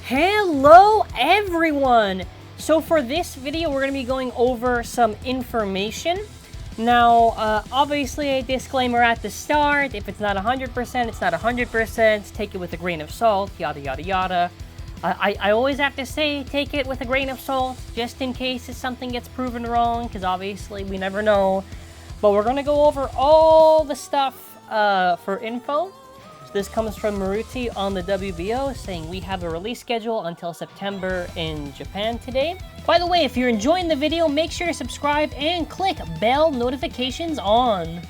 Hello everyone! So for this video we're going to be going over some information. Now obviously a disclaimer at the start, if it's not 100%, it's not 100%, take it with a grain of salt, yada yada yada. I always have to say take it with a grain of salt, just in case something gets proven wrong, because obviously we never know. But we're going to go over all the stuff for info. So this comes from Maruti on the WBO saying we have a release schedule until September in Japan today. By the way, if you're enjoying the video, make sure to subscribe and click bell notifications on.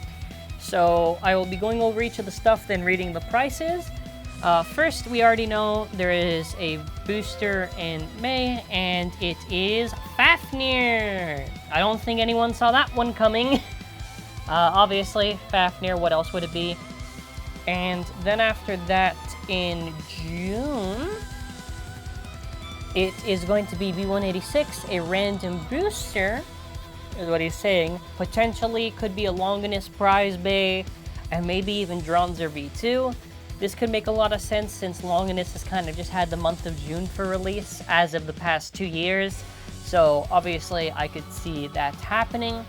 So I will be going over each of the stuff, then reading the prices. First, we already know there is a booster in May, and it is Fafnir. I don't think anyone saw that one coming. Obviously, Fafnir, what else would it be? And then after that, in June, it is going to be V186, a random booster, is what he's saying. Potentially could be a Longinus prize bay, and maybe even Dronzer V2. This could make a lot of sense since Longinus has kind of just had the month of June for release as of the past 2 years. So obviously I could see that happening.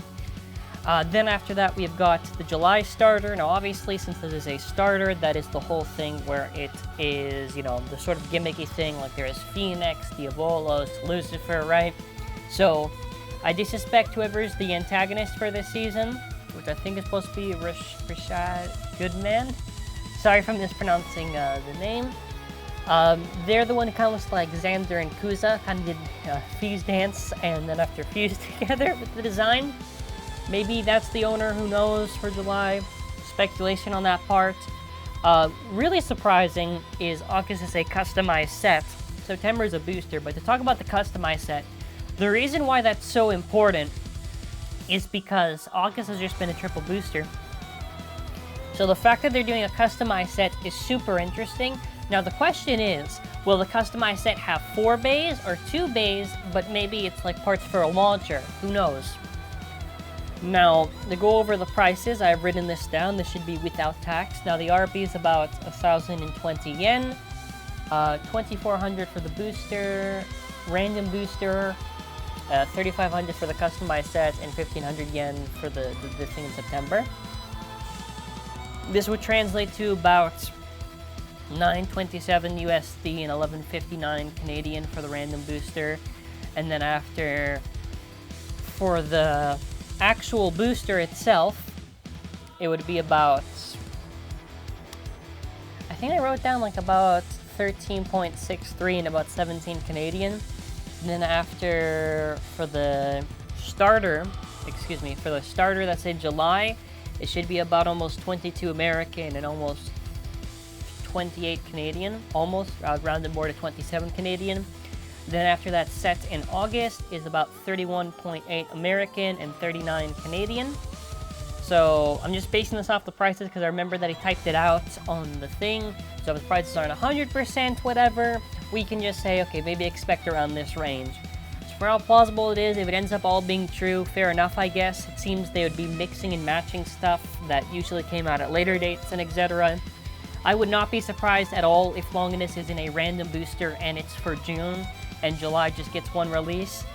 Then after that, we've got the July starter. Now, obviously, since this is a starter, that is the whole thing where it is, you know, the sort of gimmicky thing. Like there is Phoenix, Diabolos, Lucifer, right? So I do suspect whoever is the antagonist for this season, which I think is supposed to be Rashad Goodman. Sorry if I'm mispronouncing the name. They're the one who kind of looks like Xander and Kuza, kind of did Fuse Dance, and then after fused together with the design. Maybe that's the owner, who knows, for July. Speculation on that part. Really surprising is August is a customized set. September is a booster, but to talk about the customized set, the reason why that's so important is because August has just been a triple booster. So the fact that they're doing a customized set is super interesting. Now the question is, will the customized set have 4 bays or 2 bays, but maybe it's like parts for a launcher? Who knows? Now, to go over the prices, I've written this down. This should be without tax. Now, the RP is about 1,020 yen, 2,400 for the booster, random booster, 3,500 for the customized set, and 1,500 yen for the thing in September. This would translate to about 927 USD and 1159 Canadian for the random booster. And then after, for the actual booster itself, it would be about, I think I wrote down like about 13.63 and about 17 Canadian. And then after, for the starter that's in July, it should be about almost 22 American and almost 28 Canadian, almost rounded more to 27 Canadian. Then after that, set in August is about 31.8 American and 39 Canadian. So I'm just basing this off the prices because I remember that he typed it out on the thing. So if the prices aren't 100% whatever, we can just say, okay, maybe expect around this range. So for how plausible it is, if it ends up all being true, fair enough, I guess. It seems they would be mixing and matching stuff that usually came out at later dates and etc. I would not be surprised at all if Longinus is in a random booster and it's for June, and July just gets one release.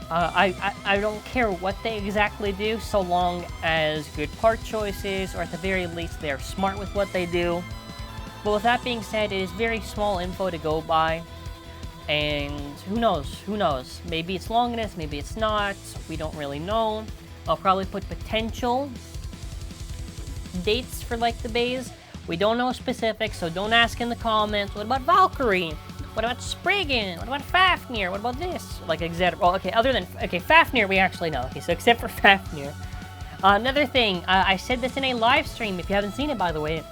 I don't care what they exactly do, so long as good part choices, or at the very least they're smart with what they do. But with that being said, it is very small info to go by, and who knows, maybe it's Longinus, maybe it's not, we don't really know. I'll probably put potential dates for like the bays. We don't know specifics, so don't ask in the comments, what about Valkyrie? What about Spriggan? What about Fafnir? What about this? Like, etc. Well, okay, Fafnir we actually know. Okay, so except for Fafnir. Another thing, I said this in a live stream, if you haven't seen it, by the way.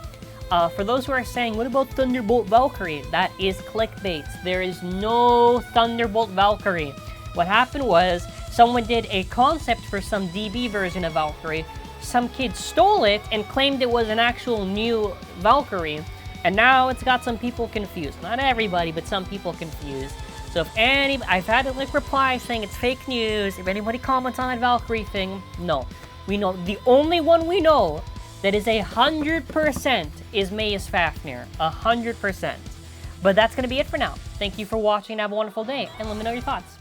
For those who are saying, what about Thunderbolt Valkyrie? That is clickbait. There is no Thunderbolt Valkyrie. What happened was, someone did a concept for some DB version of Valkyrie. Some kid stole it and claimed it was an actual new Valkyrie. And now it's got some people confused. Not everybody, but some people confused. So if I've had a like reply saying it's fake news. If anybody comments on that Valkyrie thing, no. We know, the only one we know that is 100% is Maya's Fafnir. 100%. But that's going to be it for now. Thank you for watching. Have a wonderful day, and let me know your thoughts.